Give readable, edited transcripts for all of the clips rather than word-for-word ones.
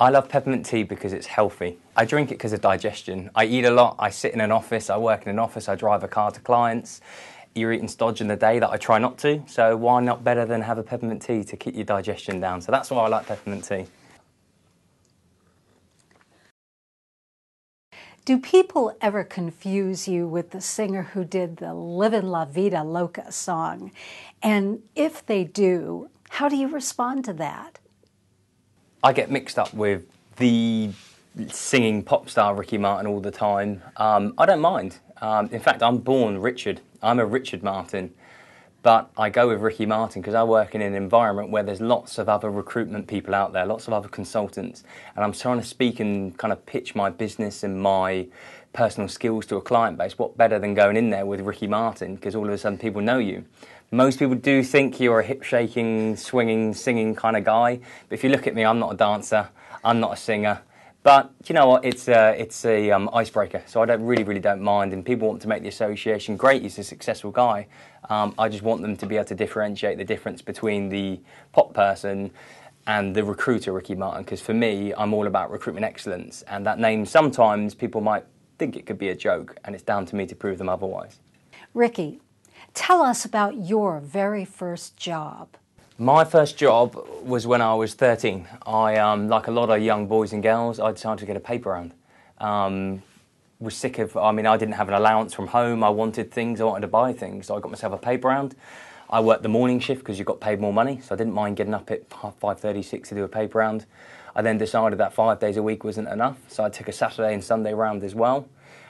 I love peppermint tea because it's healthy. I drink it because of digestion. I eat a lot, I sit in an office, I work in an office, I drive a car to clients. You're eating stodge in the day that I try not to, so why not better than have a peppermint tea to keep your digestion down? So that's why I like peppermint tea. Do people ever confuse you with the singer who did the Livin' La Vida Loca song? And if they do, how do you respond to that? I get mixed up with the singing pop star Ricky Martin all the time. I don't mind. In fact, I'm born Richard. I'm a Richard Martin. But I go with Ricky Martin because I work in an environment where there's lots of other recruitment people out there, lots of other consultants. And I'm trying to speak and kind of pitch my business and my personal skills to a client base. What better than going in there with Ricky Martin, because all of a sudden people know you. Most people do think you're a hip-shaking, swinging, singing kind of guy. But if you look at me, I'm not a dancer. I'm not a singer. But you know what? It's a icebreaker. So I really don't mind. And people want to make the association. Great, he's a successful guy. I just want them to be able to differentiate the difference between the pop person and the recruiter, Ricky Martin. Because for me, I'm all about recruitment excellence. And that name, sometimes people might think it could be a joke. And it's down to me to prove them otherwise. Ricky, tell us about your very first job. My first job was when I was 13. Like a lot of young boys and girls, I decided to get a paper round. Was sick of, I didn't have an allowance from home. I wanted things, I wanted to buy things. So I got myself a paper round. I worked the morning shift because you got paid more money. So I didn't mind getting up at 5:30, 6 to do a paper round. I then decided that 5 days a week wasn't enough. So I took a Saturday and Sunday round as well.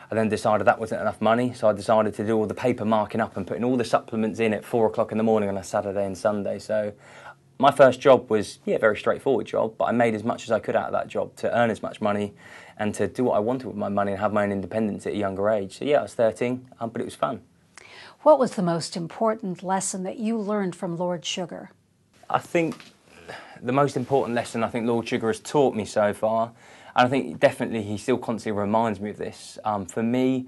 I then decided that wasn't enough money, so I decided to do all the paper marking up and putting all the supplements in at 4 o'clock in the morning on a Saturday and Sunday. So my first job was, a very straightforward job, but I made as much as I could out of that job to earn as much money and to do what I wanted with my money and have my own independence at a younger age. So I was 13, but it was fun. What was the most important lesson that you learned from Lord Sugar? I think the most important lesson Lord Sugar has taught me so far, and I think definitely he still constantly reminds me of this. For me,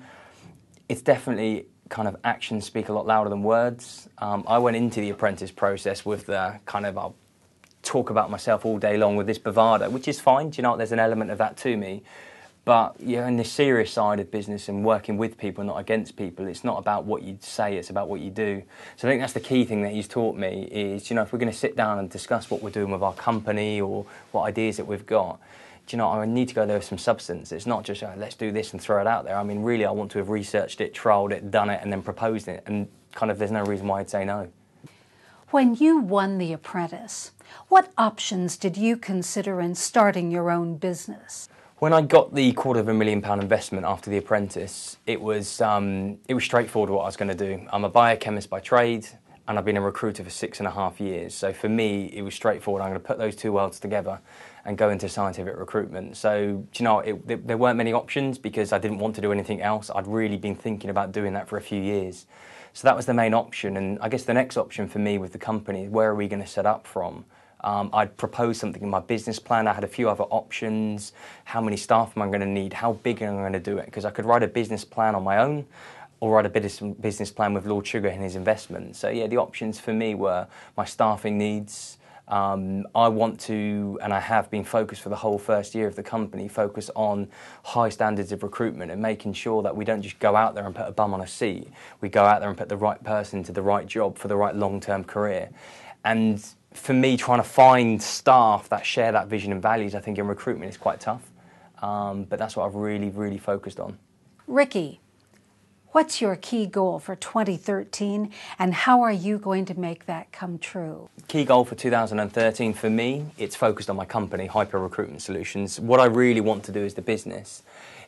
it's definitely kind of actions speak a lot louder than words. I went into the Apprentice process with the kind of, I'll talk about myself all day long with this bravado, which is fine. Do you know what? There's an element of that to me. But in the serious side of business and working with people, not against people, it's not about what you say, it's about what you do. So I think that's the key thing that he's taught me is, if we're going to sit down and discuss what we're doing with our company or what ideas that we've got, I need to go there with some substance. It's not just, let's do this and throw it out there. Really, I want to have researched it, trialled it, done it, and then proposed it. And kind of there's no reason why I'd say no. When you won The Apprentice, what options did you consider in starting your own business? When I got the £250,000 investment after The Apprentice, it was straightforward what I was going to do. I'm a biochemist by trade, and I've been a recruiter for 6.5 years. So for me, it was straightforward. I'm going to put those two worlds together and go into scientific recruitment. So, there weren't many options because I didn't want to do anything else. I'd really been thinking about doing that for a few years. So that was the main option. And I guess the next option for me with the company, where are we going to set up from? I'd proposed something in my business plan. I had a few other options. How many staff am I going to need? How big am I going to do it? Because I could write a business plan on my own or write a business plan with Lord Sugar and his investment. So the options for me were my staffing needs. I want to, and I have been focused for the whole first year of the company, focus on high standards of recruitment and making sure that we don't just go out there and put a bum on a seat. We go out there and put the right person to the right job for the right long-term career. And for me, trying to find staff that share that vision and values, I think in recruitment is quite tough. But that's what I've really focused on. Ricky, what's your key goal for 2013 and how are you going to make that come true? Key goal for 2013 for me, it's focused on my company, Hyper Recruitment Solutions. What I really want to do as the business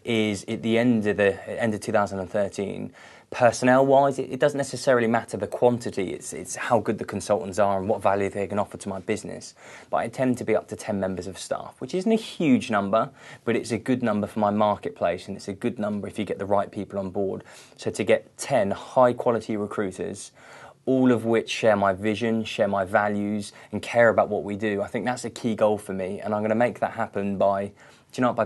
is at the end of 2013, personnel-wise, it doesn't necessarily matter the quantity, it's how good the consultants are and what value they can offer to my business. But I tend to be up to 10 members of staff, which isn't a huge number, but it's a good number for my marketplace, and it's a good number if you get the right people on board. So to get 10 high-quality recruiters, all of which share my vision, share my values, and care about what we do, I think that's a key goal for me, and I'm going to make that happen by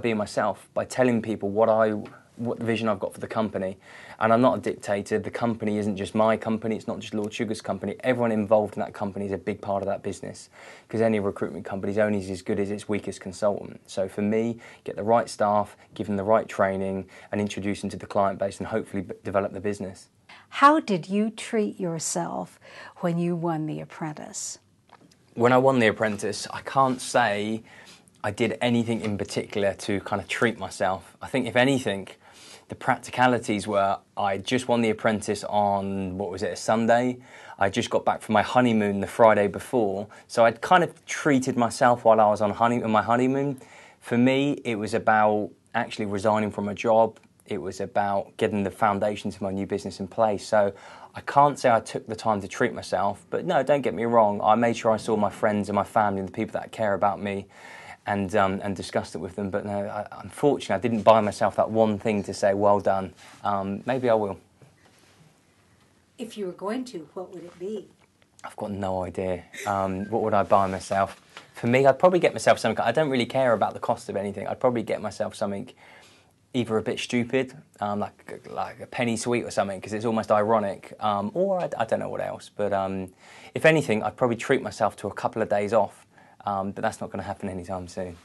being myself, by telling people what I what the vision I've got for the company. And I'm not a dictator. The company isn't just my company. It's not just Lord Sugar's company. Everyone involved in that company is a big part of that business, because any recruitment company is only as good as its weakest consultant. So for me, get the right staff, give them the right training, and introduce them to the client base, and hopefully develop the business. How did you treat yourself when you won The Apprentice? When I won The Apprentice, I can't say I did anything in particular to kind of treat myself. I think, if anything, the practicalities were I just won The Apprentice on, what was it, a Sunday? I just got back from my honeymoon the Friday before, so I'd kind of treated myself while I was on my honeymoon. For me, it was about actually resigning from a job. It was about getting the foundations of my new business in place. So I can't say I took the time to treat myself, but no, don't get me wrong. I made sure I saw my friends and my family and the people that care about me, and discussed it with them. But no, unfortunately, I didn't buy myself that one thing to say, well done. Maybe I will. If you were going to, what would it be? I've got no idea. What would I buy myself? For me, I'd probably get myself something. I don't really care about the cost of anything. I'd probably get myself something either a bit stupid, like a penny sweet or something, because it's almost ironic, or I don't know what else. But if anything, I'd probably treat myself to a couple of days off, but that's not going to happen anytime soon.